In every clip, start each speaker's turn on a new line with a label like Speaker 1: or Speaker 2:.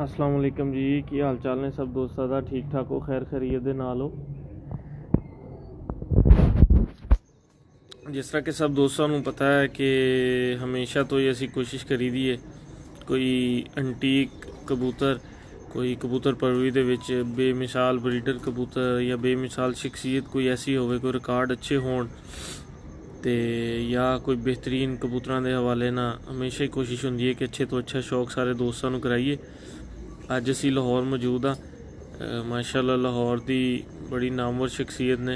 Speaker 1: अस्सलाम वालेकुम जी, की हाल चाल ने सब दोस्तों का? ठीक ठाक हो, खैर खैरियत दे नाल हो? जिस तरह कि सब दोस्तों को पता है कि हमेशा तो ही असी कोशिश करी दी है कोई अंटीक कबूतर, कोई कबूतर परवरी दे विच बेमिसाल ब्रीडर कबूतर या बेमिसाल शख्सियत कोई ऐसी होवे, कोई रिकॉर्ड अच्छे होण ते या कोई बेहतरीन कबूतरां दे हवाले ना हमेशा ही कोशिश होंदी है कि अच्छे तो अच्छा शौक सारे दोस्तों को कराइए। अज असी लाहौर मौजूद हाँ। माशाअल्लाह लाहौर की बड़ी नामवर शख्सियत ने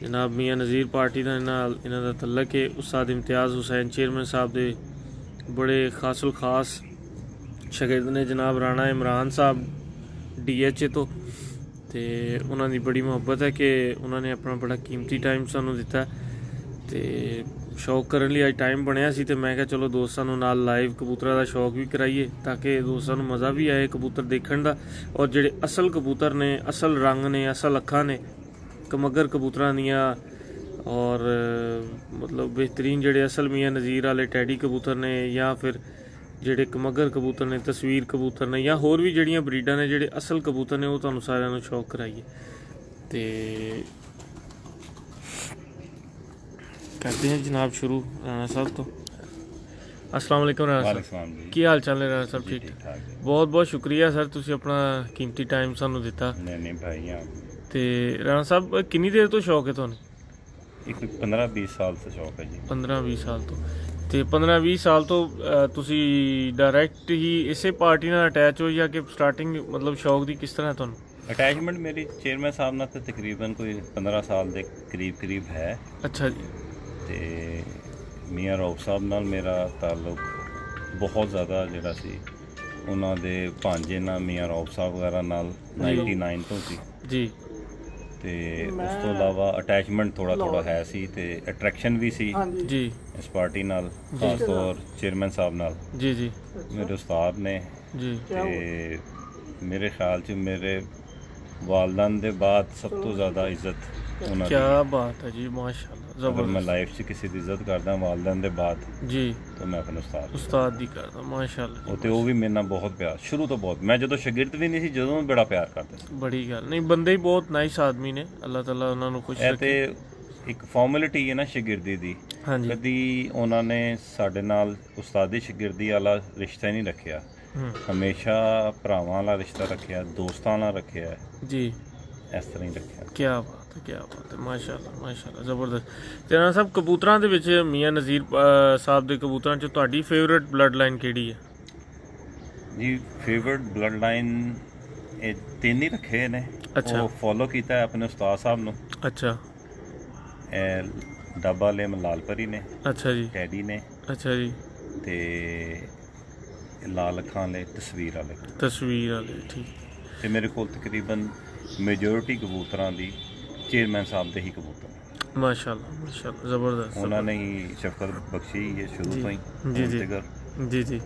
Speaker 1: जनाब मियाँ नज़ीर पार्टी का इन्हां दा तल्लक है। उस्ताद इम्तियाज़ हुसैन चेयरमैन साहब के बड़े खासुल खास शागिर्द ने जनाब राणा इमरान साहब DH तो उन्होंने बड़ी मुहब्बत है कि उन्होंने अपना बड़ा कीमती टाइम सानू दिता तो शौक करने लिए अज टाइम बनया सी। तो मैं क्या चलो दोस्तों नाल लाइव कबूतरा का शौक भी कराइए ताकि दोस्तों मज़ा भी आए कबूतर देखने का। और जेडे असल कबूतर ने, असल रंग ने, असल अखा ने कमगर कबूतरां दियां और मतलब बेहतरीन जेडे असल मियाँ नज़ीर वाले टैडी कबूतर ने या फिर जेडे कमगर कबूतर ने, तस्वीर कबूतर ने या होर भी जड़ियाँ ब्रीडां ने जेडे असल कबूतर ने, वो तुहानूं सारिआं नूं शौक कराइए। तो करते हैं जनाब शुरू राणा साहब तो। अस्सलाम वालेकुम राणा साहब, की हाल चाल है राणा साहब? ठीक ठाक। बहुत बहुत शुक्रिया सर, तुसीं अपना कीमती टाइम सानूं दिता।
Speaker 2: नहीं भाई
Speaker 1: तो राणा साहब किन्नी देर तो शौक है तुहानूं?
Speaker 2: एक 15-20 साल से शौक है जी।
Speaker 1: 15-20 साल तो 15-20 साल तो तुसी डायरैक्ट ही इसे पार्टी नाल अटैच हो या कि स्टार्टिंग मतलब शौक दी किस तरह तुहानूं?
Speaker 2: अटैचमेंट मेरी चेयरमैन साहब नाल तो तकरीबन कोई 15 साल के करीब है।
Speaker 1: अच्छा जी।
Speaker 2: तो मियाँ रऊफ साहब नाल मेरा ताल्लुक बहुत ज़्यादा जिहड़ा सी उन्हां दे भांजे नाल मियाँ रऊफ साहब वगैरह नाल 99 तो सी
Speaker 1: जी।
Speaker 2: तो उस तो इलावा अटैचमेंट थोड़ा है सी ते अट्रैक्शन भी सी
Speaker 1: जी
Speaker 2: इस पार्टी नाल, खास तौर चेयरमैन साहब नाल।
Speaker 1: जी जी
Speaker 2: मेरे उस्ताद ने
Speaker 1: जी
Speaker 2: ते मेरे ख्याल च मेरे वालदैन दे बाद सब तो ज़्यादा इज्जत उन्हां दी।
Speaker 1: क्या बात है जी, माशाल्लाह
Speaker 2: अगर मैं
Speaker 1: जबरदस्त।
Speaker 2: लाइफ च किसी की इज्जत करदा वालदैन दे बाद
Speaker 1: जी
Speaker 2: तो मैं अपने उस्ताद
Speaker 1: उस्ताद दी करदा, माशाल्लाह जी,
Speaker 2: ते वो भी मेरे नाल बहुत प्यार शुरू तो बहुत, मैं जदों शागिर्द भी नहीं सी जदों बड़ा प्यार करदा सी।
Speaker 1: बड़ी गल नहीं, बंदे ही बहुत नाइस आदमी ने, अल्लाह ताला उन्हां नूं खुश
Speaker 2: ਇਹ
Speaker 1: रखे।
Speaker 2: ਤੇ ਇੱਕ ਫਾਰਮੈਲਿਟੀ ਹੈ ਨਾ ਸ਼ਾਗਿਰਦੀ ਦੀ।
Speaker 1: ਹਾਂਜੀ।
Speaker 2: ਕਦੀ ਉਹਨਾਂ ਨੇ ਸਾਡੇ ਨਾਲ ਉਸਤਾਦੀ ਸ਼ਾਗਿਰਦੀ ਵਾਲਾ ਰਿਸ਼ਤਾ ਹੀ ਨਹੀਂ ਰੱਖਿਆ, ਹਮੇਸ਼ਾ ਭਰਾਵਾਂ ਵਾਲਾ ਰਿਸ਼ਤਾ ਰੱਖਿਆ, ਦੋਸਤਾਂ ਨਾਲ ਰੱਖਿਆ
Speaker 1: जी।
Speaker 2: ਇਸ ਤਰ੍ਹਾਂ ਹੀ ਰੱਖਿਆ।
Speaker 1: क्या बात है, क्या बात है, माशाल्लाह माशाल्लाह ज़बरदस्त। ते राणा साहब कबूतरां दे विच मियाँ नज़ीर साहब दे कबूतरां च तुहाडी फेवरेट ब्लड लाइन केड़ी है?
Speaker 2: ਜੀ ਫੇਵਰਟ ਬਲੱਡ ਲਾਈਨ ਇਹ ਤਿੰਨ ਹੀ ਰੱਖੇ ਨੇ।
Speaker 1: अच्छा।
Speaker 2: ਉਹ ਫੋਲੋ ਕੀਤਾ ਹੈ ਆਪਣੇ ਉਸਤਾਦ ਸਾਹਿਬ ਨੂੰ।
Speaker 1: अच्छा
Speaker 2: ਇਹ ਡੱਬਾ ਵਾਲੇ ਮਲਾਲ ਪਰੀ ਨੇ,
Speaker 1: अच्छा जी।
Speaker 2: ਟੈਡੀ ਨੇ
Speaker 1: अच्छा जी।
Speaker 2: ਤੇ ਲਾਲ ਅੱਖਾਂ ਵਾਲੇ ਤਸਵੀਰ ਵਾਲੇ।
Speaker 1: तस्वीर वाले ठीक।
Speaker 2: ਤੇ ਮੇਰੇ ਕੋਲ ਤਕਰੀਬਨ ਮੇਜੋਰਿਟੀ ਕਬੂਤਰਾਂ ਦੀ ਚੇਅਰਮੈਨ ਸਾਹਿਬ ਦੇ ਹੀ ਕਬੂਤਰ ਨੇ।
Speaker 1: माशाल्लाह माशाल्लाह ज़बरदस्त।
Speaker 2: ਉਹਨਾਂ ਨੇ ਹੀ ਸ਼ਫਕਤ ਬਖਸ਼ੀ ਹੈ ਸ਼ੁਰੂ ਤੋਂ ਹੀ
Speaker 1: जी जी जी जी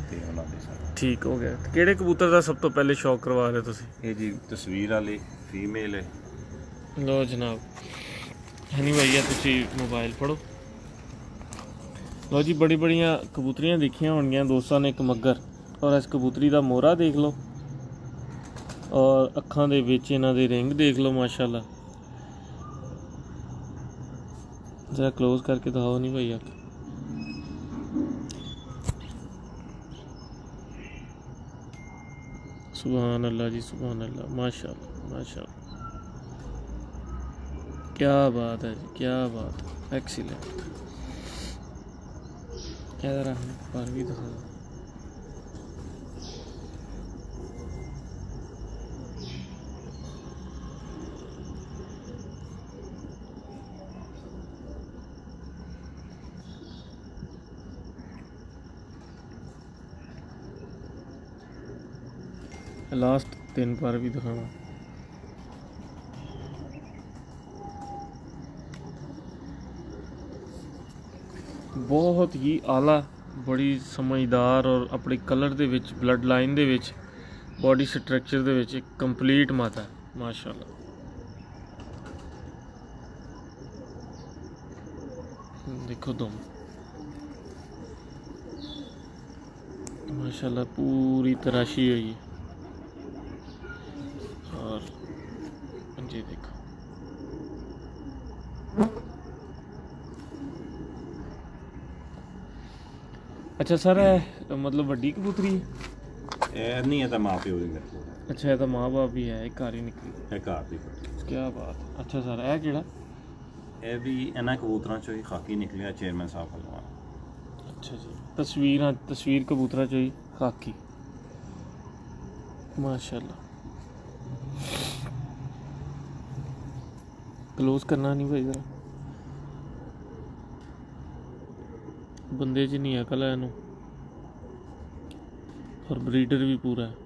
Speaker 2: ਤੇ ਉਹਨਾਂ ਦੇ ਸਾਰੇ
Speaker 1: ठीक हो गया। ਕਿਹੜੇ ਕਬੂਤਰ ਦਾ ਸਭ ਤੋਂ ਪਹਿਲੇ ਸ਼ੌਕ ਕਰਵਾ ਰਹੇ ਤੁਸੀਂ?
Speaker 2: ਇਹ ਜੀ ਤਸਵੀਰ ਵਾਲੇ ਫੀਮੇਲ ਹੈ।
Speaker 1: ਲੋ ਜਨਾਬ ਹਨੀ ਭਈਆ ਤੁਸੀਂ ਮੋਬਾਈਲ ਫੜੋ। ਲੋ ਜੀ ਬੜੀ ਬੜੀਆਂ ਕਬੂਤਰੀਆਂ ਦੇਖੀਆਂ ਹੋਣਗੀਆਂ ਦੋਸਤਾਂ ਨੇ, ਇੱਕ ਮੱਗਰ ਔਰ ਇਸ ਕਬੂਤਰੀ ਦਾ ਮੋਹਰਾ ਦੇਖ ਲਓ ਔਰ ਅੱਖਾਂ ਦੇ ਵਿੱਚ ਇਹਨਾਂ ਦੇ ਰਿੰਗ ਦੇਖ ਲਓ ਮਾਸ਼ਾਅੱਲਾ। जरा क्लोज करके दिखाओ नहीं भैया। सुभान अल्लाह जी, सुभान अल्लाह, माशाअल्लाह माशाअल्लाह, क्या बात है जी, क्या बात है, एक्सीलेंट। इधर पर भी दिखाओ। लास्ट 3 पर भी दिखावा। बहुत ही आला, बड़ी समझदार और अपने कलर दे विच, ब्लड लाइन दे विच, बॉडी स्ट्रक्चर दे विच एक कंप्लीट माता है माशाअल्लाह। देखो तुम माशाल्लाह पूरी तराशी हुई है। देखो अच्छा सर मतलब वड्डी कबूतरी है?
Speaker 2: ਇਹ ਨਹੀਂ ਹੈ ਤਾਂ ਮਾਂ ਪਿਓ ਦੀ ਮੇਰੇ ਕੋਲ
Speaker 1: अच्छा ये तो माँ बाप भी है एक घर ही निकली
Speaker 2: ਹੈ ਘਰ ਦੀ ਪੱਟੀ।
Speaker 1: क्या बात है। अच्छा सर है केड़ा?
Speaker 2: ਇਹ ਵੀ ਇਹਨਾਂ ਕਬੂਤਰਾਂ ਚੋਂ ਹੀ ਖਾਕੀ ਨਿਕਲਿਆ ਚੇਅਰਮੈਨ ਸਾਹਿਬ ਵੱਲੋਂ।
Speaker 1: अच्छा जी तस्वीर कबूतरा चो ही खाकी माशाल्लाह। क्लोज करना नहीं भाई जरा, बंदे च नहीं अकल है इनू और ब्रीडर भी पूरा है।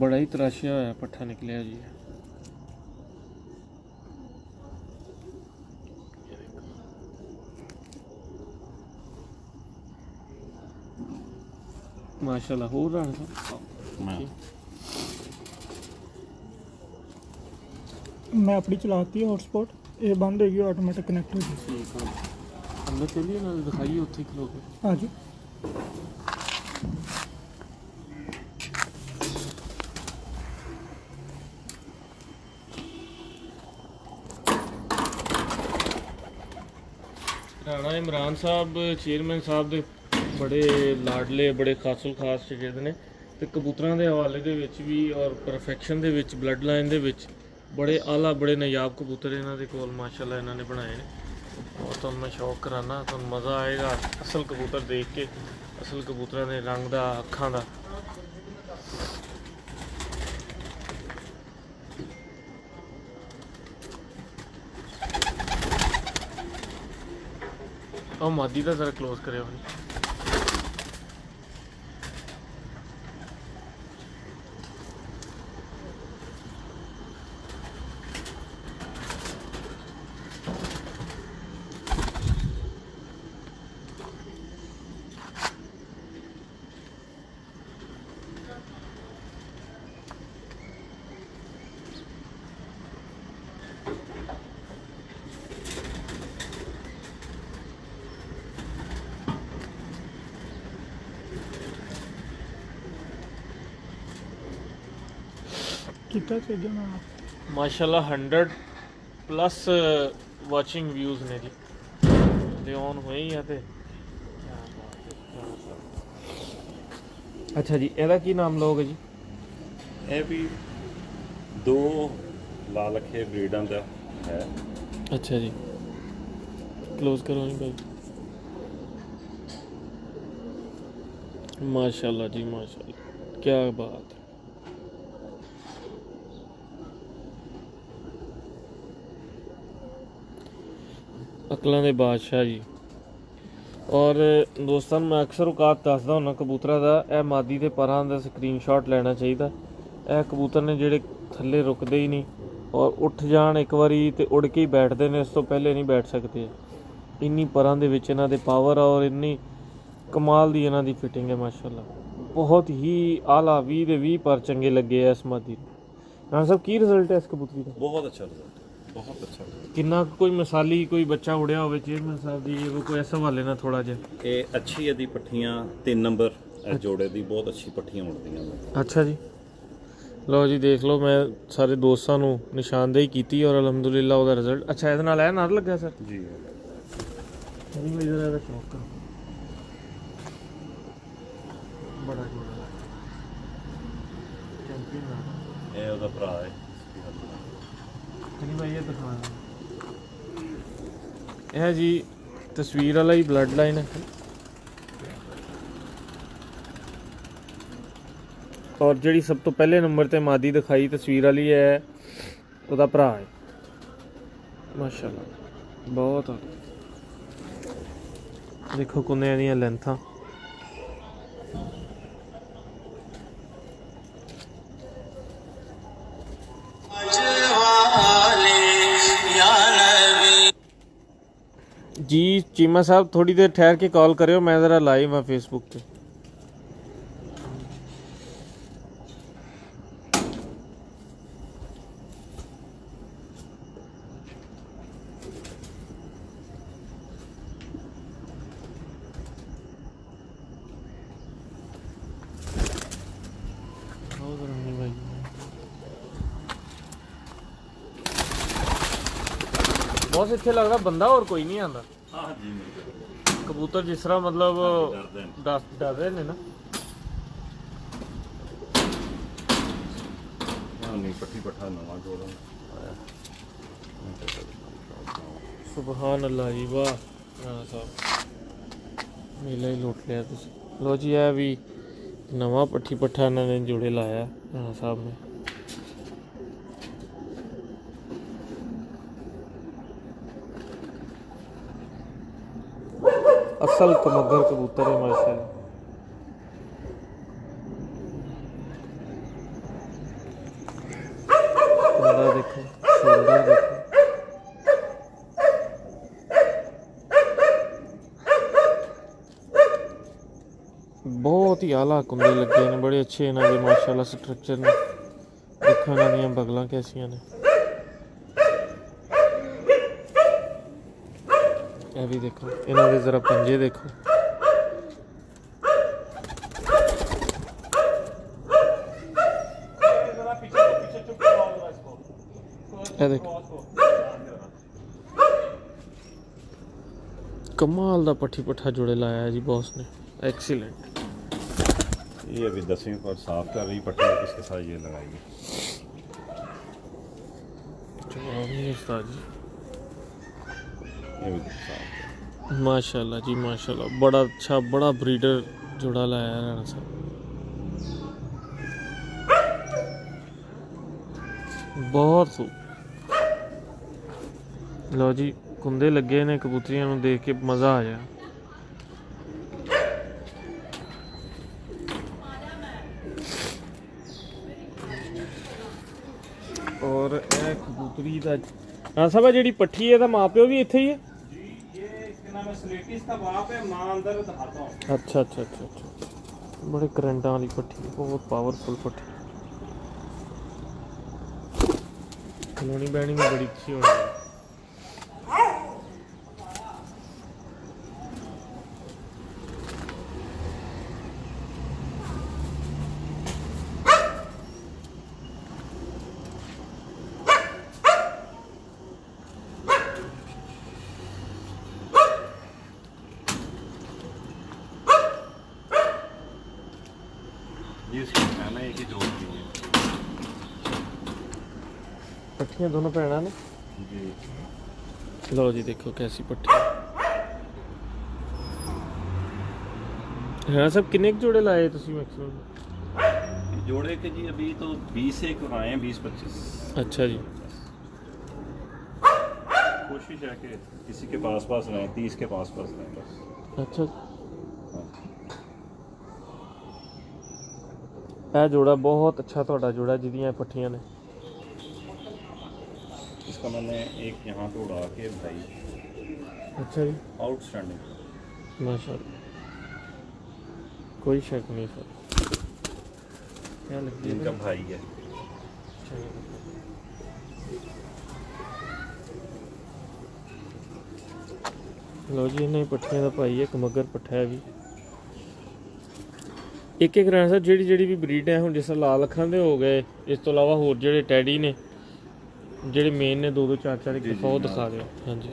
Speaker 1: बड़ा ही तराशिया होया पट्ठा निकलिया जी। माशाल्लाह हो रहा है
Speaker 2: ਮੈਂ
Speaker 3: मैं अपनी चलाती है हॉटस्पॉट, ये बंद होगी ऑटोमेटिक कनेक्ट होगी।
Speaker 1: ठीक है। अंदर चलिए ना दिखाइए उत्थे खलो के।
Speaker 3: हाँ जी।
Speaker 1: राणा इमरान साहब चेयरमैन साहब ਦੇ ਬੜੇ ਲਾਡਲੇ ਬੜੇ ਖਾਸੁਲ ਖਾਸ ਸ਼ਾਗਿਰਦ ਨੇ ਤੇ ਕਬੂਤਰਾਂ ਦੇ ਹਵਾਲੇ ਦੇ ਵਿੱਚ ਵੀ ਔਰ ਪਰਫੈਕਸ਼ਨ ਦੇ ਵਿੱਚ ਬਲੱਡ ਲਾਈਨ ਦੇ ਵਿੱਚ ਬੜੇ ਆਲਾ ਬੜੇ ਨਾਯਾਬ ਕਬੂਤਰ ਇਹਨਾਂ ਦੇ ਕੋਲ ਮਾਸ਼ਾਅੱਲਾ ਇਹਨਾਂ ਨੇ ਬਣਾਏ ਨੇ। और ਤੁਹਾਨੂੰ ਮੈਂ ਸ਼ੌਕ ਕਰਾਨਾ, ਤੁਹਾਨੂੰ ਮਜ਼ਾ ਆਏਗਾ ਅਸਲ ਕਬੂਤਰ ਦੇਖ ਕੇ, ਅਸਲ ਕਬੂਤਰਾਂ ਦੇ ਰੰਗ ਦਾ, ਅੱਖਾਂ ਦਾ। और मादी का जरा क्लोज करे
Speaker 3: कितना चाहिए मैं
Speaker 1: माशाल्लाह 100+ वाचिंग व्यूज़ ने जी ते ऑन होए ही है ते। अच्छा जी ਇਹਦਾ ਕੀ ਨਾਮ ਲਓਗੇ ਜੀ?
Speaker 2: ਇਹ ਵੀ 2 ਲਾਲ ਅੱਖੇ ਬਰੀਡਾਂ ਦਾ ਹੈ।
Speaker 1: अच्छा जी क्लोज करो नहीं भाई। माशाल्लाह जी माशाल्लाह, क्या बात है। ਅਕਲਾਂ ਦੇ ਬਾਦਸ਼ਾਹ ਜੀ। ਔਰ ਦੋਸਤਾਂ ਨੂੰ ਮੈਂ ਅਕਸਰ ਔਕਾਤ ਦੱਸਦਾ ਹੁੰਦਾ ਕਬੂਤਰਾਂ ਦਾ, ਇਹ ਮਾਦੀ ਦੇ ਪਰਾਂ ਦਾ ਸਕਰੀਨਸ਼ਾਟ ਲੈਣਾ ਚਾਹੀਦਾ। ਇਹ ਕਬੂਤਰ ਨੇ ਜਿਹੜੇ ਥੱਲੇ ਰੁਕਦੇ ਹੀ ਨਹੀਂ ਔਰ ਉੱਠ ਜਾਣ ਇੱਕ ਵਾਰੀ ਤੇ ਉੜ ਕੇ ਹੀ ਬੈਠਦੇ ਨੇ, ਇਸ ਤੋਂ ਪਹਿਲੇ ਨਹੀਂ ਬੈਠ ਸਕਦੇ। ਇੰਨੀ ਪਰਾਂ ਦੇ ਵਿੱਚ ਇਹਨਾਂ ਦੇ ਪਾਵਰ ਆ ਔਰ ਇੰਨੀ ਕਮਾਲ ਦੀ ਇਹਨਾਂ ਦੀ ਫਿਟਿੰਗ ਹੈ ਮਾਸ਼ਾਅੱਲਾ। ਬਹੁਤ ਹੀ ਆਲਾ 20 ਦੇ 20 ਪਰ ਚੰਗੇ ਲੱਗੇ ਆ ਇਸ ਮਾਦੀ ਨੂੰ। ਰਾਣਾ ਸਾਹਿਬ ਕੀ ਰਿਜ਼ਲਟ ਹੈ ਇਸ ਕਬੂਤਰੀ ਦਾ?
Speaker 2: ਬਹੁਤ ਅੱਛਾ ਰਿਜ਼ਲਟ, ਬਹੁਤ ਅੱਛਾ ਰਿਜ਼ਲਟ।
Speaker 1: ਕਿੰਨਾ ਕੁ ਕੋਈ ਮਿਸਾਲੀ ਕੋਈ ਬੱਚਾ ਉੜਿਆ ਹੋਵੇ ਚੇਅਰਮੈਨ ਸਾਹਿਬ ਦੀ, ਉਹ ਕੋਈ ਇਸ ਹਵਾਲੇ ਨਾਲ ਥੋੜਾ ਜਿਹਾ।
Speaker 2: ਇਹ ਅੱਛੀ ਇਹਦੀ ਪੱਠੀਆਂ 3 ਨੰਬਰ ਇਹ ਜੋੜੇ ਦੀ ਬਹੁਤ ਅੱਛੀ ਪੱਠੀਆਂ ਉੜਦੀਆਂ ਨੇ।
Speaker 1: ਅੱਛਾ ਜੀ ਲਓ ਜੀ ਦੇਖ ਲਓ, ਮੈਂ ਸਾਰੇ ਦੋਸਤਾਂ ਨੂੰ ਨਿਸ਼ਾਨਦੇਹੀ ਕੀਤੀ ਔਰ ਅਲਹਮਦੁਲਿਲਾ ਉਹਦਾ ਰਿਜ਼ਲਟ ਅੱਛਾ। ਇਹਦੇ ਨਾਲ ਇਹ ਨਾਲ ਲੱਗਾ ਸਰ
Speaker 2: ਜੀ
Speaker 1: ਨਹੀਂ ਭਾਈ ਜਰਾ ਇਹਦਾ ਸ਼ੌਕ ਕਰੋ, ਬੜਾ ਜੋੜਾ ਚੈਂਪੀਅਨ ਨਾਲ।
Speaker 2: ਇਹ ਉਹਦਾ ਭਰਾ ਹੈ।
Speaker 1: ਨਹੀਂ ਭਾਈ ਇਹ ਦਿਖਾ ਇਹ ਜੀ ਤਸਵੀਰ ਵਾਲਾ ਹੀ ਬਲੱਡ ਲਾਈਨ ਹੈ ਔਰ ਜਿਹੜੀ ਸਭ ਤੋਂ ਪਹਿਲੇ ਨੰਬਰ ਤੇ ਮਾਦੀ ਦਿਖਾਈ ਤਸਵੀਰ ਵਾਲੀ ਹੈ ਉਹਦਾ ਭਰਾ ਹੈ ਮਾਸ਼ਾਅੱਲਾ। ਬਹੁਤ ਦੇਖੋ ਕੁੰਨਿਆਂ ਦੀਆਂ ਲੈਂਥਾਂ। जी चीमा साहब थोड़ी देर ठहर के कॉल करो, मैं ज़रा लाइव हाँ फेसबुक पे। बॉस इत्थे लगदा बंदा और कोई नहीं आंदा
Speaker 2: हाँ जी
Speaker 1: कबूतर जिस तरह मतलब डर रहे ने ना
Speaker 2: नहीं पट्टी पट्ठा नवा जोड़ा
Speaker 1: सुबहान अल्लाह जी वाह राणा साहब मेला ही लुट लिया तुसीं लो जी है भी नवा पट्ठी पट्ठा इन्होंने जोड़े लाया राणा साहब ने असल कमगर कबूतर है माशाल्लाह कुंडा देखो शोल्डर देखो बहुत ही आला कुंडे लगे ने बड़े अच्छे इन्होंने माशाल्लाह स्ट्रक्चर ने देखो इन्होंने बगलां कैसियां ने ये भी देखो इन्होंने जरा पंजे देखो ये देखो कमाल दा पट्ठी पट्ठा जोड़े लाया है जी बॉस ने एक्सीलेंट
Speaker 2: ये अभी 10वीं पर साफ कर रही पट्टी इसके साथ ये लगाएगी
Speaker 1: जवाब नहीं उस्ताद जी
Speaker 2: ये भी साफ
Speaker 1: माशाल्लाह जी माशाल्लाह बड़ा अच्छा बड़ा ब्रीडर जोड़ा लाया है राणा साहब बहुत खूब लो जी कुंदे लगे ने कबूतरियां नूं देख के मज़ा आ जाए और ਇਹ ਕਬੂਤਰੀ ਦਾ ਹਾਂ ਸਭਾ ਜਿਹੜੀ ਪੱਠੀ ਹੈ ਇਹਦਾ ਮਾਪਿਓ ਵੀ ਇੱਥੇ ਹੀ ਹੈ
Speaker 2: ये इसका नाम है स्लेटी इसका बाप है माँ अंदर दिखाता हूँ
Speaker 1: अच्छा अच्छा अच्छा अच्छा बड़े करंटा वाली पट्टी बहुत पावरफुल पट्टी खिलौनी बहनी में बड़ी अच्छी होनी है
Speaker 2: ये इसका कहना है कि जोड़ दी है
Speaker 1: पट्टियाँ दोनों भैन ने
Speaker 2: जी
Speaker 1: लो जी देखो कैसी पट्टी हाँ सब किन्ने जोड़े लाए तुसी मैक्सिमम
Speaker 2: जोड़े के जी अभी तो 20 से कराए हैं 20-25
Speaker 1: अच्छा जी
Speaker 2: कोशिश है कि किसी के पास रहें 30 के पास रहें बस
Speaker 1: अच्छा ਇਹ जोड़ा बहुत अच्छा ਤੁਹਾਡਾ जोड़ा जिदियां पट्टियां ने
Speaker 2: इसका मैंने एक यहाँ पे उड़ा के भाई
Speaker 1: अच्छा जी
Speaker 2: आउटस्टैंडिंग
Speaker 1: माशाल्लाह कोई शक नहीं सर क्या लगती है
Speaker 2: इनका भाई है
Speaker 1: लो जी इन्हें पट्ठियां का भाई है कमगर पट्ठा है भी एक एक राणा साहब ਜਿਹੜੀ ਵੀ ਬਰੀਡ ਹੈ ਹੁਣ ਜਿਸ ਤਰ੍ਹਾਂ ਲਾਲ ਅੱਖਾਂ ਦੇ ਹੋ ਗਏ ਇਸ ਤੋਂ ਇਲਾਵਾ ਹੋਰ ਜਿਹੜੇ ਟੈਡੀ ਨੇ ਜਿਹੜੇ ਮੇਨ ਨੇ 2-2 4-4 ਇੱਕ ਦਫਾ ਉਹ ਦਿਖਾ ਦਿਓ ਹਾਂਜੀ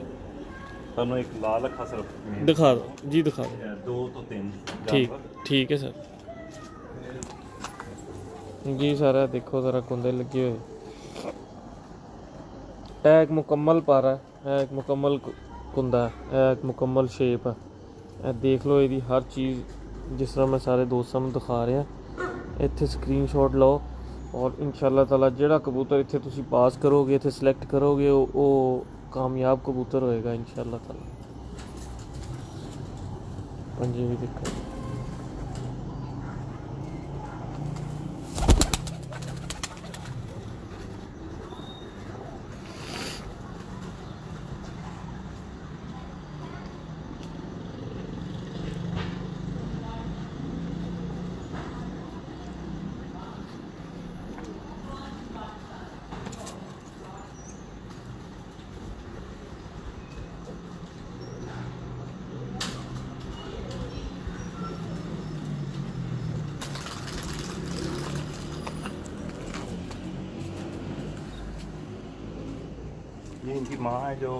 Speaker 2: ਤੁਹਾਨੂੰ ਇੱਕ ਲਾਲ ਅੱਖਾਂ ਸਿਰਫ
Speaker 1: ਦਿਖਾ ਦਿਓ ਜੀ ਦਿਖਾ ਦਿਓ
Speaker 2: 2 ਤੋਂ 3
Speaker 1: ठीक है सर जी सारा देखो ज़रा कुंदे लगे हुए है एक मुकम्मल पारा है एक मुकम्मल कुंदा है एक मुकम्मल शेप है देख लो ये हर चीज़ जिस तरह मैं सारे दोस्तों में दिखा रहा इत्थे स्क्रीनशॉट लो और इंशाल्लाह ताला जेड़ा कबूतर इत्थे तुसी पास करोगे इत्थे सिलेक्ट करोगे वो कामयाब कबूतर होएगा इंशाल्लाह ताला पंजे भी देखो
Speaker 2: इनकी माँ है जो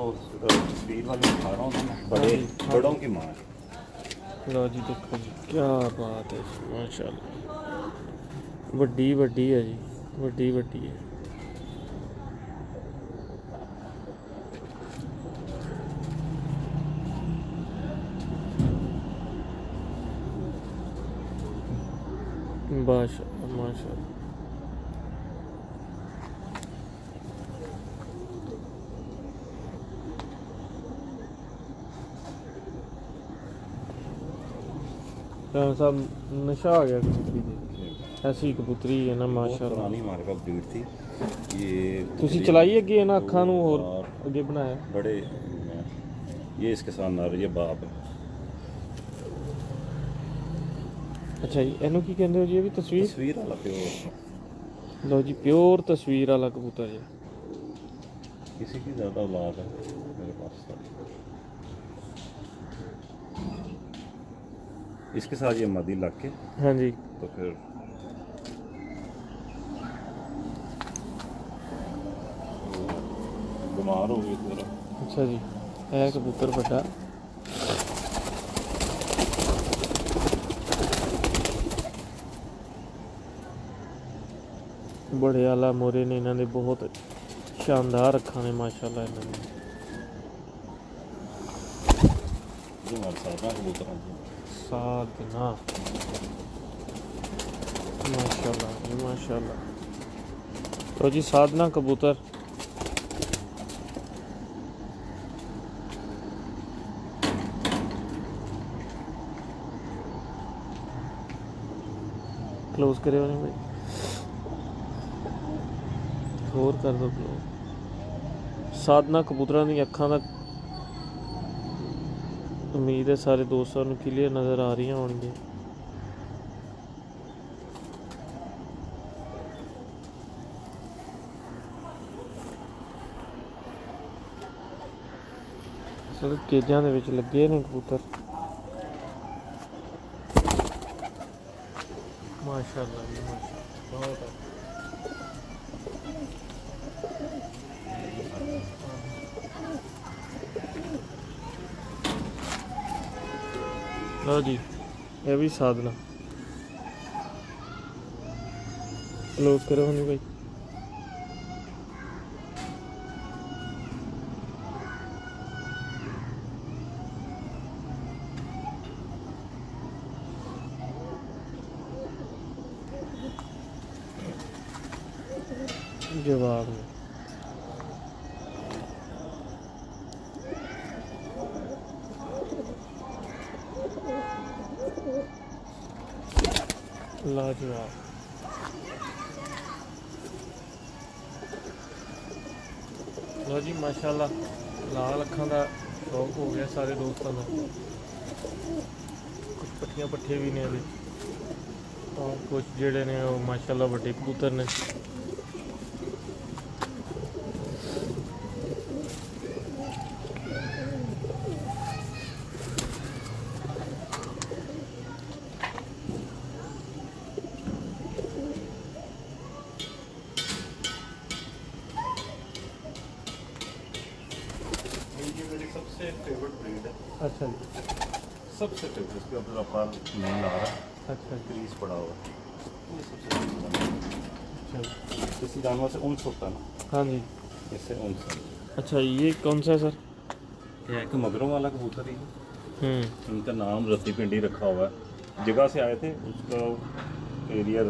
Speaker 2: तस्वीर वाली दिखा रहा हूँ ना, बड़े
Speaker 1: हाँ।
Speaker 2: बड़ों की माँ है।
Speaker 1: लो जी देखो जी क्या बात है जी, माशाल्लाह वड्डी वड्डी है जी, वड्डी वड्डी है। माशाल्लाह माशाल्लाह। साहब नशा आ गया कबूतरी दे, ऐसी कबूतरी है ना
Speaker 2: बहुत
Speaker 1: माशाल्लाह।
Speaker 2: पुरानी हमारे पास ब्रीड थी ये।
Speaker 1: ਤੁਸੀਂ ਚਲਾਈ ਅੱਗੇ ਇਹਨਾਂ ਅੱਖਾਂ ਨੂੰ ਹੋਰ ਅੱਗੇ ਬਣਾਇਆ।
Speaker 2: बड़े ये इसके साथ नर, ये बाप है।
Speaker 1: ਅੱਛਾ ਜੀ ਇਹਨੂੰ ਕੀ ਕਹਿੰਦੇ ਹੋ ਜੀ? ਇਹ ਵੀ ਤਸਵੀਰ।
Speaker 2: तस्वीर वाला प्योर,
Speaker 1: ਲਓ ਜੀ ਪਿਓਰ ਤਸਵੀਰ ਵਾਲਾ ਕਬੂਤਰ ਜੀ।
Speaker 2: किसी की ज़्यादा औलाद है मेरे पास तो। इसके साथ ये मदी लग के
Speaker 1: ਹਾਂਜੀ
Speaker 2: तो फिर बीमार हो गई थोड़ा।
Speaker 1: ਅੱਛਾ ਜੀ ਇਹ ਕਬੂਤਰ ਵੱਡਾ ਬੜੇ ਆਲਾ ਮੋਰੇ ਨੇ ਇਹਨਾਂ ਦੇ, ਬਹੁਤ ਸ਼ਾਨਦਾਰ ਅੱਖਾਂ ਨੇ ਮਾਸ਼ਾਅੱਲਾ ਇਹਨਾਂ ਦੇ।
Speaker 2: ये हमारे साथ ना कबूतर हैं।
Speaker 1: साधना माशाल्लाह जी माशाल्लाह। तो जी साधना कबूतर क्लोज करे नहीं भाई, ਹੋਰ ਕਰ ਦੋ क्लोज। साधना कबूतरां दी अखां दा उम्मीद है सारे दोस्तों ਨੂੰ क्लियर नज़र आ रही होंगी। ਸਰ ਕੇਜਾਂ ਦੇ ਵਿੱਚ ਲੱਗੇ ਨੇ ਕਬੂਤਰ ਮਾਸ਼ਾਅੱਲਾ ਜੀ ਮਾਸ਼ਾਅੱਲਾ ਬਹੁਤ ਹੈ। लो जी ये भी साधना क्लोज करो नहीं भाई। जवाब में लाजवाब। लो जी माशाल्लाह लाल अखां दा शौक हो गया सारे दोस्तों को। कुछ पट्टियां पट्ठे भी ने और कुछ जेड़े ने वो माशाल्लाह बड़े कबूतर ने।
Speaker 2: सबसे फेवरेट ब्रीड है।
Speaker 1: अच्छा जी
Speaker 2: सबसे फेवरेट, इसके ऊपर अपार नहीं ला रहा,
Speaker 1: अच्छा
Speaker 2: क्रीज पड़ा हुआ है। ये सबसे फेवरेट
Speaker 1: अच्छा
Speaker 2: किसी जानवर से ऊंस होता है ना,
Speaker 1: हाँ जी
Speaker 2: इससे ऊंस है।
Speaker 1: अच्छा ये कौन सा है सर?
Speaker 2: ये एक मगरों वाला कबूतर ही है। इनका नाम रत्ती पिंडी रखा हुआ है, जगह से आए थे, उसका एरिया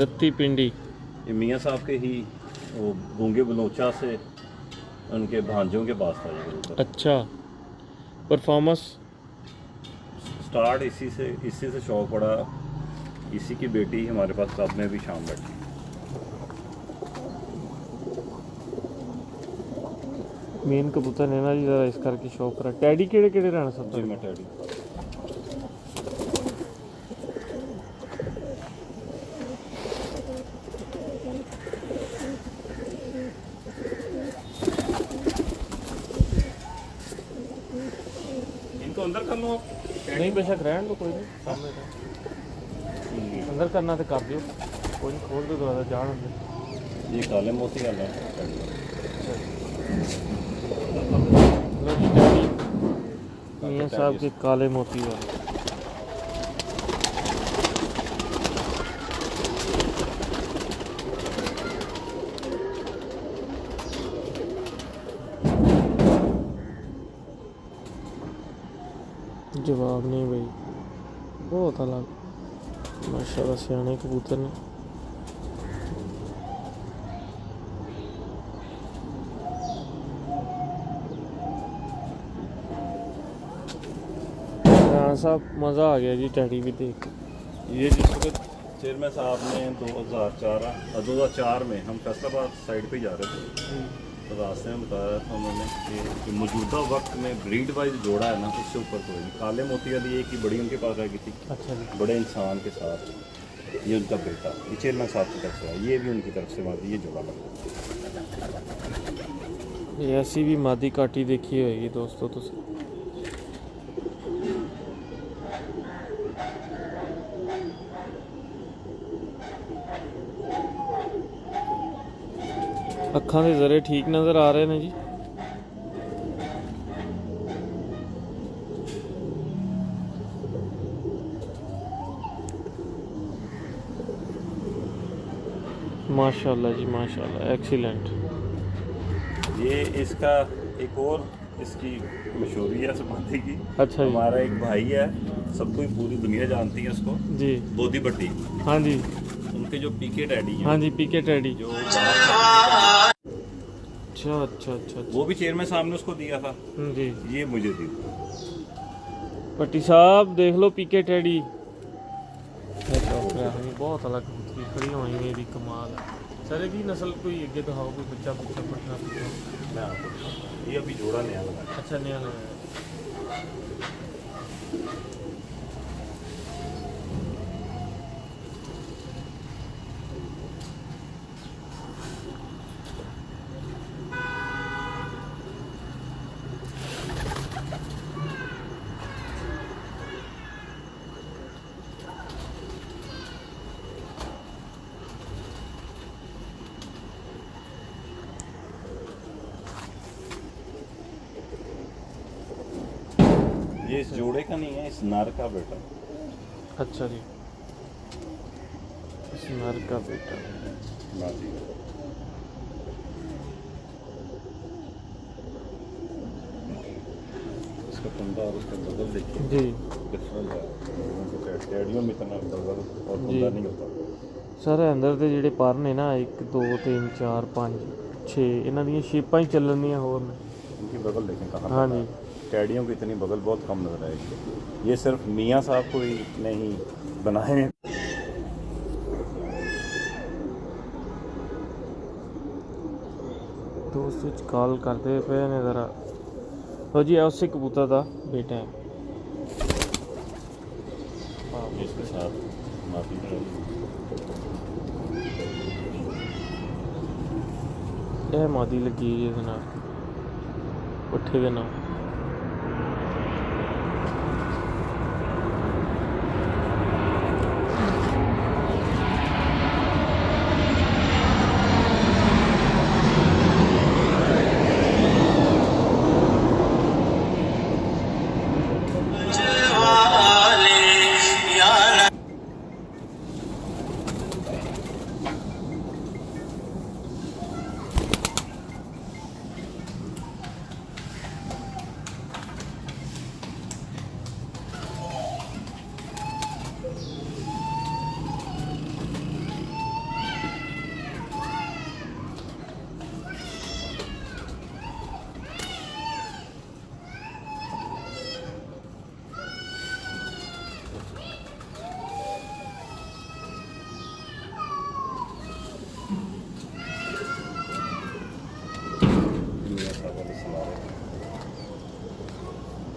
Speaker 1: रत्ती पिंडी।
Speaker 2: ये मियाँ साहब के ही वो गूंगे बलोचा से उनके भांजों के पास था ये कबूतर।
Speaker 1: अच्छा परफॉर्मेंस
Speaker 2: स्टार्ट इसी से शौक पड़ा। इसी की बेटी हमारे पास क्लब में भी शाम बैठी।
Speaker 1: मेन कबूतर ने ना जी ज़रा इस करके शौक करा। टैडी केड़े केड़े रहना सब
Speaker 2: जी मैं टैडी इनको अंदर कर लो।
Speaker 1: नहीं बेशक रहन तो कोई नहीं, सामने रहन। अंदर करना तो कर दियो, कोई नहीं, खोल दो दरवाजा जान अंदर।
Speaker 2: ये काले मोती वाला है।
Speaker 1: मियाँ साहब के काले मोती वाले। जवाब नहीं भाई, बहुत अलग माशाल्लाह सियाने कबूतर ने। हाँ साहब मज़ा आ गया जी टैडी भी देख।
Speaker 2: ये जिस वक्त चेयरमैन साहब ने 2004 में हम फैसलाबाद साइड पे जा रहे थे, तो रास्ते में बताया था उन्होंने कि जो मौजूदा वक्त में ब्रीड वाइज जोड़ा है ना, उससे ऊपर कोई नहीं। काले मोती वाली एक ही बड़ी उनके पास रह गई थी,
Speaker 1: अच्छा जी।
Speaker 2: बड़े इंसान के साथ। ये उनका बेटा, ये चेयरमैन साहब की तरफ से है, ये भी उनकी तरफ से मादी, ये जोड़ा लगा।
Speaker 1: ये ऐसी भी मादी काटी देखी होगी दोस्तों तुसी। अखां दे जरे ठीक नज़र आ रहे हैं जी। माशाल्लाह जी माशाल्लाह, एक्सीलेंट।
Speaker 2: ये इसका एक और इसकी मशहूरी है समाधि की।
Speaker 1: अच्छा जी।
Speaker 2: हमारा एक भाई है, सबको पूरी दुनिया जानती है उसको,
Speaker 1: जी
Speaker 2: बोधी भट्टी।
Speaker 1: हाँ जी।
Speaker 2: उनके जो पीके डैडी हैं,
Speaker 1: हाँ जी पीके टैडी।
Speaker 2: जो
Speaker 1: अच्छा अच्छा अच्छा अच्छा।
Speaker 2: वो भी चेयरमैन साहब ने उसको दिया था,
Speaker 1: जी
Speaker 2: ये मुझे दी।
Speaker 1: पट्टी साहब देख लो पीके टैडी। बहुत अलग कबूतरी खड़ी हुई मेरी कमाल है। सर की नस्ल कोई अगे दिखाओ, कोई बच्चा बच्चा पटना पटना।
Speaker 2: मैं आपको ये अभी जोड़ा नया लगा।
Speaker 1: अच्छा नया लगाया।
Speaker 2: ये इस जोड़े का नहीं है, इस नर का बेटा।
Speaker 1: अच्छा जी, इस नर का बेटा।
Speaker 2: मादी। इसका कुंदा और उसका बगल देखिए
Speaker 1: जी
Speaker 2: डिफरेंट है। टैडियों में इतना बगल और
Speaker 1: जी।
Speaker 2: कुंदा नहीं होता।
Speaker 1: सर अंदर ਦੇ ਜਿਹੜੇ ਪਰ ਨੇ ਨਾ 1 2 3 4 5 6 ਇਹਨਾਂ ਦੀਆਂ ਸ਼ੇਪਾਂ ਹੀ ਚੱਲਣ ਦੀਆਂ ਹੋਰ ਨੇ।
Speaker 2: इनकी बगल देखें कहाँ
Speaker 1: हाँ
Speaker 2: पर
Speaker 1: जी।
Speaker 2: है। टैडियों की इतनी बगल बहुत कम नजर आएगी। ये सिर्फ मियाँ साहब को ही नहीं बनाए हैं।
Speaker 1: दोस्त ਵਿੱਚ ਕਾਲ ਕਰਦੇ ਪਏ ਨੇ ਜ਼ਰਾ। ਹੋ ਜੀ ਉਸੇ ਕਬੂਤਰ ਦਾ ਬੇਟਾ ਹੈ।
Speaker 2: इसके साथ माफी
Speaker 1: ਇਹ ਮਾਦੀ ਲੱਗੀ ਜੀ ਇਹਦੇ ਨਾਲ ਪੁੱਠੇ ਦੇ ਨਾਲ।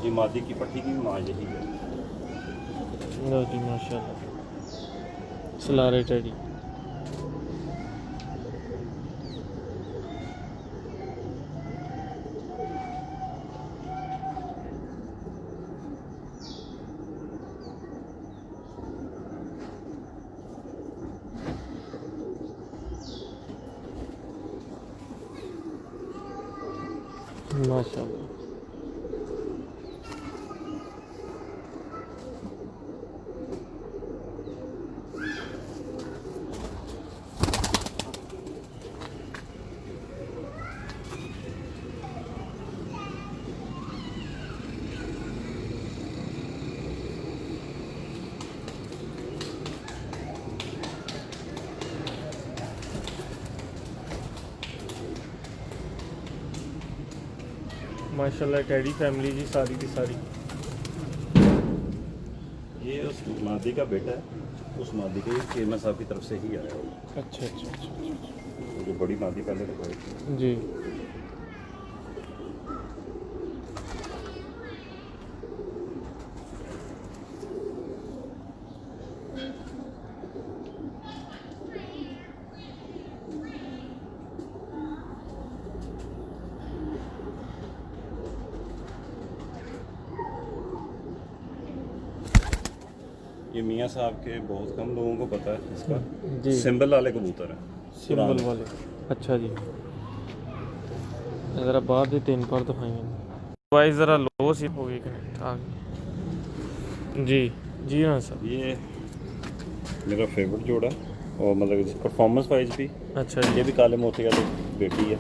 Speaker 2: ये मादी की पट्टी की माँ यही है।
Speaker 1: लो जी माशाल्लाह सलारे टैडी। माशाल्लाह माशाल्लाह टैडी फैमिली जी सारी की सारी।
Speaker 2: ये उस मादी का बेटा है, उस मादी के चेयरमैन साहब की तरफ से ही आया है।
Speaker 1: अच्छा अच्छा अच्छा
Speaker 2: जो बड़ी मादी पहले दिखाई थी।
Speaker 1: जी।
Speaker 2: ये मियाँ साहब के बहुत कम लोगों को पता है इसका
Speaker 1: जी
Speaker 2: सिंबल वाले कबूतर है।
Speaker 1: सिंबल वाले। अच्छा जी ज़रा बाद ही 3 पर दिखाएंगे भाई, ज़रा लो सी हो गई कनेक्ट आ गई। जी जी हाँ सर।
Speaker 2: ये मेरा फेवरेट जोड़ा है और मतलब परफॉर्मेंस वाइज भी।
Speaker 1: अच्छा जी।
Speaker 2: ये भी काले मोतिया की बेटी है,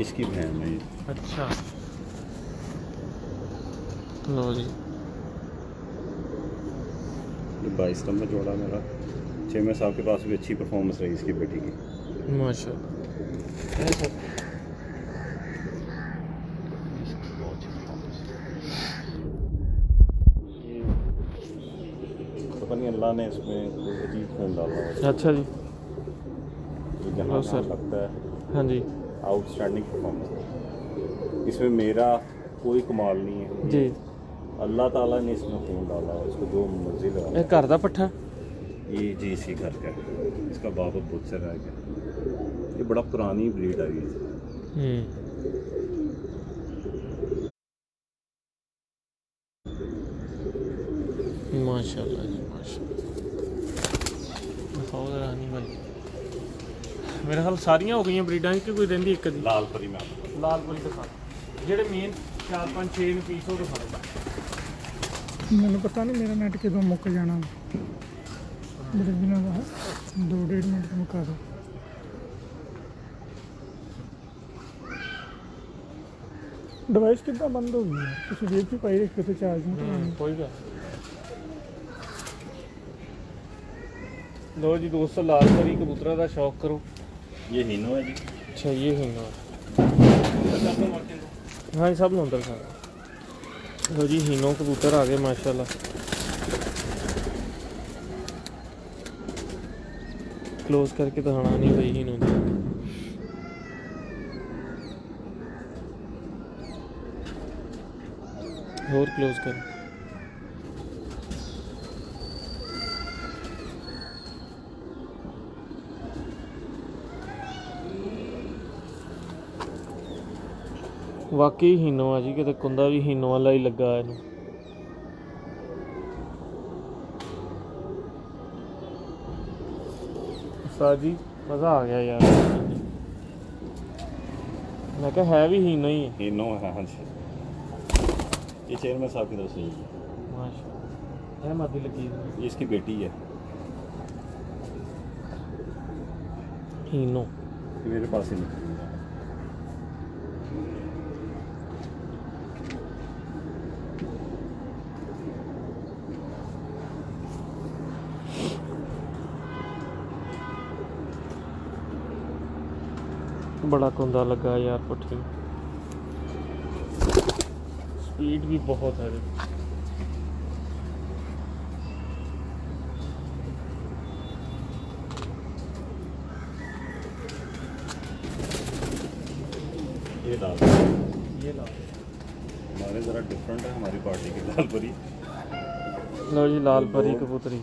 Speaker 2: इसकी बहन है ये।
Speaker 1: अच्छा लो जी।
Speaker 2: ये 22 नंबर जोड़ा मेरा, चेयरमैन साहब के पास भी अच्छी परफॉर्मेंस रही इसकी बेटी की।
Speaker 1: माशाल्लाह है सर।
Speaker 2: पता नहीं अल्लाह ने इसमें कोई अजीब खून डाला हो।
Speaker 1: अच्छा जी।
Speaker 2: तो जहाँ
Speaker 1: लो
Speaker 2: जहाँ
Speaker 1: सर।
Speaker 2: लगता है
Speaker 1: हाँ जी
Speaker 2: आउटस्टैंडिंग परफॉर्मेंस। इसमें मेरा कोई कमाल नहीं है
Speaker 1: जी।
Speaker 2: अल्लाह ताला ने इसमें खून डाला है, इसको जो मर्जी लगा।
Speaker 1: ये घर दा पट्ठा।
Speaker 2: ये जी इसी घर का है, इसका बाप बुद्ध से रह गया। ये बड़ा पुरानी ब्रीड है ये।
Speaker 1: माशाल्लाह जी माशाल्लाह। दिखाओ जरा नहीं भाई, मेरे ख्याल सारियां हो गई ब्रीडां कि कोई रहिंदी एक दी।
Speaker 2: लाल परी में आपको
Speaker 1: लालपुरी दिखा जेडे मेन 4-5-6 पीस हो दिखा दो।
Speaker 3: मैंने पता नहीं मेरा नेट कदों मुक जाना, बड़े दिनों का है, 2-1.5 मिनट में मुका दो। डिवाइस कितना बंद हो गई है, किसी देर भी पाई रखे थे चार्ज में।
Speaker 1: कोई गल लो जी दोस्तों, लालपुरी कबूतरा का शौक करो।
Speaker 2: ये हीनो है जी।
Speaker 1: अच्छा ये हिंगा हाँ सब नो अंदर सारा। लो जी हीनो कबूतर आ गए माशाल्लाह। क्लोज करके दिखाना नहीं भाई हीनो दी। और क्लोज कर। वाकई हीनो आ जी, किते कुंदा भी हीनो वाला ही लगा है। उस्ताद जी मज़ा आ गया यार। मैं क्या है भी हीनो ही है।
Speaker 2: हीनो है हाँ जी। ये चेयरमैन साहब की तरफ से ही है।
Speaker 1: माशाल्लाह है मादी लगी है।
Speaker 2: ये इसकी बेटी है।
Speaker 1: हीनो
Speaker 2: ये मेरे पास ही निकली है।
Speaker 1: बड़ा कुंदा लगा यार पुट्ठी। स्पीड भी बहुत है।
Speaker 2: ये लाल
Speaker 1: ये ला
Speaker 2: हमारे ज़रा डिफरेंट है हमारी पार्टी की लाल परी।
Speaker 1: लो जी लाल परी कबूतरी।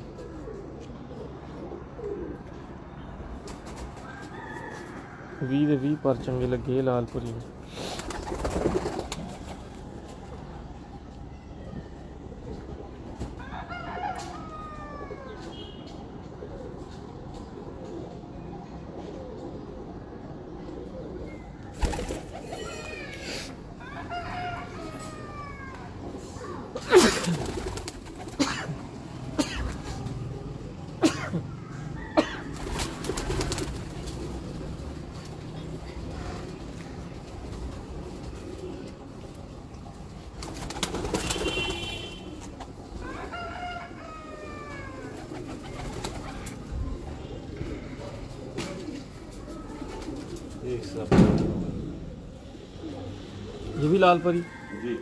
Speaker 1: भी दे 20 पर चंगे लगे लालपुरी में। ये भी लाल परी।
Speaker 2: जी।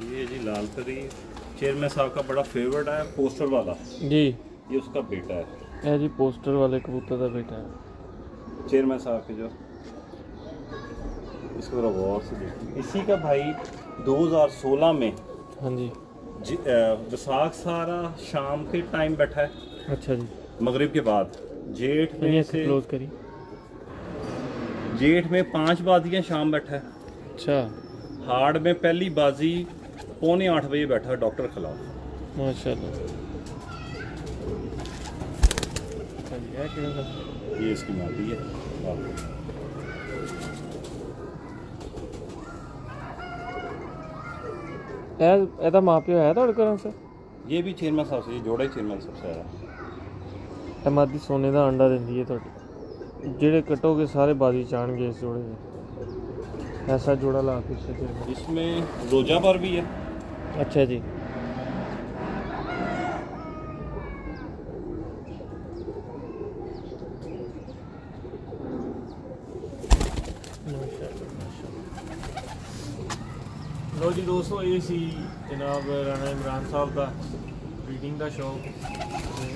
Speaker 2: ये जी लाल परी चेयरमैन साहब का बड़ा फेवरेट है, पोस्टर वाला।
Speaker 1: जी
Speaker 2: ये उसका बेटा है,
Speaker 1: ये जी पोस्टर वाले कबूतर का बेटा है।
Speaker 2: चेयरमैन साहब के जो इसको जरा गौर से देखिए। इसी का भाई 2016 में
Speaker 1: हाँ जी।
Speaker 2: विसाख सारा शाम के टाइम बैठा है,
Speaker 1: अच्छा जी।
Speaker 2: मगरिब के बाद जेठ में
Speaker 1: ये
Speaker 2: से
Speaker 1: क्लोज करी।
Speaker 2: जेठ में 5 बाजियां शाम बैठा है।
Speaker 1: अच्छा
Speaker 2: हाड़ में पहली बाजी 7:45 बजे बैठा है डॉक्टर खिलाफ।
Speaker 1: माशाल्लाह। हाँ जी, ये किधर था?
Speaker 2: ये इसकी मादी है।
Speaker 1: ਇਹਦਾ ਮਾਪਿਓ ਹੈ ਤੁਹਾਡੇ ਘਰੋਂ ਸਰ?
Speaker 2: ये भी चेयरमैन साहब से, ये जोड़ा ही चेयरमैन साहब से आया।
Speaker 1: ਇਹ ਮਾਦੀ ਸੋਨੇ ਦਾ ਅੰਡਾ ਦਿੰਦੀ ਹੈ ਤੁਹਾਡੀ। ਜਿਹੜੇ ਕਟੋਗੇ ਸਾਰੇ ਬਾਜੀ ਚਾਣਗੇ ਇਸ ਜੋੜੇ ਦੇ। ऐसा जोड़ा ला के इससे।
Speaker 2: इसमें रोजा पर भी है।
Speaker 1: अच्छा जी। लो जी दोस्तों, ये सी जनाब राणा इमरान साहब का ब्रीडिंग का शौक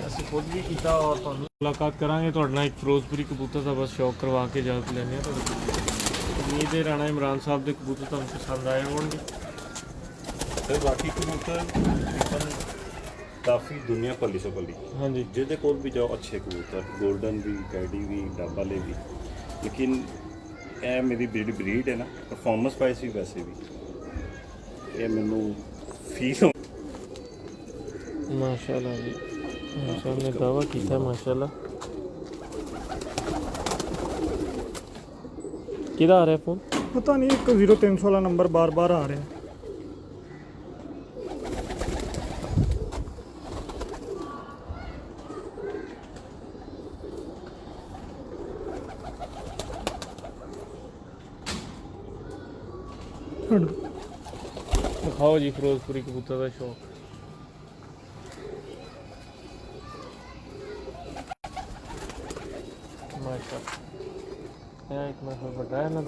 Speaker 1: ਅਸੀਂ खुद भी किया और ਤੁਹਾਨੂੰ मुलाकात करांगे ਤੁਹਾਡੇ ਨਾਲ ਇੱਕ ਫਿਰੋਜ਼ਪੁਰੀ ਕਬੂਤਰ ਦਾ ਬਸ ਸ਼ੌਕ ਕਰਵਾ ਕੇ ਜਾ ਕੇ ਲੈਣੇ ਆ ਤੁਹਾਡੇ ਕੋਲ। उम्मीद है राणा इमरान साहब के कबूतर ਤੁਹਾਨੂੰ पसंद आए होंगे।
Speaker 2: फिर बाकी कबूतर तकरीबन काफ़ी दुनिया पली से पली।
Speaker 1: हाँ जी।
Speaker 2: जिहदे कोल भी जाओ अच्छे कबूतर, गोल्डन भी, कैडी भी, डाबाले भी, लेकिन ये मेरी जेह्ड़ी ब्रीड है ना, परफॉर्मेंस वाइज भी वैसे भी ये मैनू फील हो।
Speaker 1: माशाल्लाह जी, माशाल्लाह ने दावा किया माशाल्लाह। किधर आ रहा है फोन?
Speaker 3: पता नहीं, एक 0300 वाला नंबर बार बार आ रहा है।
Speaker 1: दिखाओ जी फिरोजपुरी कबूतर का शौक। माशाल्लाह, एक मतलब बड़ा है ना।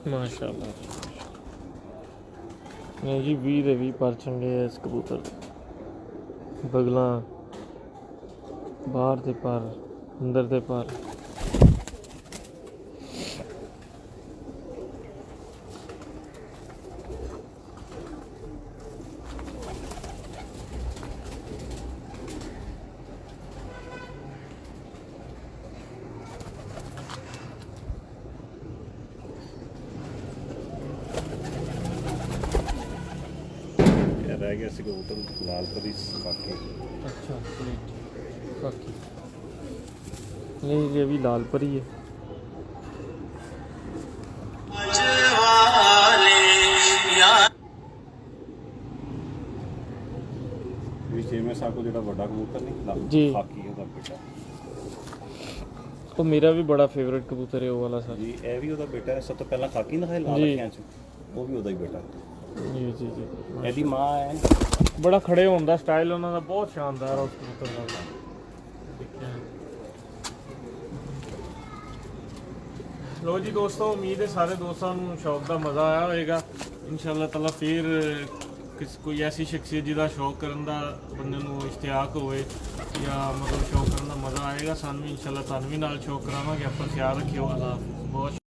Speaker 1: माशाल्लाह नहीं जी, 20 ਦੇ 20 ਪਰ ਚੰਗੇ ਆ ਇਸ ਕਬੂਤਰ ਦੇ। ਬਗਲਾਂ ਬਾਹਰ ਦੇ ਪਰ, ਅੰਦਰ ਦੇ ਪਰ।
Speaker 2: रह गया सी कबूतर लाल परी बाकी।
Speaker 1: अच्छा बाकी नहीं, ये भी लाल परी है।
Speaker 2: चेयरमैन साहब को जो बड़ा कबूतर नहीं
Speaker 1: जी,
Speaker 2: खाकी है बेटा।
Speaker 1: वो मेरा भी बड़ा फेवरेट कबूतर है वो वाला सर
Speaker 2: जी। ये भी बेटा है, सब तो पहला खाकी ना लाल
Speaker 1: जी।
Speaker 2: अखियां च, वो भी ही बेटा है।
Speaker 1: जी जी जी।
Speaker 2: ਇਹਦੀ ਮਾਂ ਹੈ।
Speaker 1: बड़ा खड़े होने का स्टाइल उन्होंने बहुत शानदार है उस कबूतर का। ਲੋ ਜੀ ਦੋਸਤੋ, ਉਮੀਦ ਹੈ ਸਾਰੇ ਦੋਸਤਾਂ ਨੂੰ ਸ਼ੌਕ ਦਾ ਮਜ਼ਾ ਆਇਆ ਹੋਵੇਗਾ। ਇਨਸ਼ਾਅੱਲਾ ਤਾਲਾ ਫਿਰ ਕੋਈ ਐਸੀ ਸ਼ਖਸੀਅਤ ਜਿਹਦਾ ਸ਼ੌਕ ਕਰਨ ਦਾ ਬੰਦੇ ਨੂੰ ਇਸ਼ਤਿਆਕ ਹੋਵੇ ਜਾਂ ਮਤਲਬ ਸ਼ੌਕ ਕਰਨ ਦਾ ਮਜ਼ਾ ਆਏਗਾ, ਸਾਨੂੰ ਵੀ ਇਨਸ਼ਾਅੱਲਾ ਤੁਹਾਨੂੰ ਵੀ ਨਾਲ ਸ਼ੌਕ ਕਰਾਵਾਂਗੇ। ਆਪਾਂ ਖਿਆਲ ਰੱਖਿਓ। ਅੱਲਾ ਹਾਫਿਜ਼। ਬਹੁਤ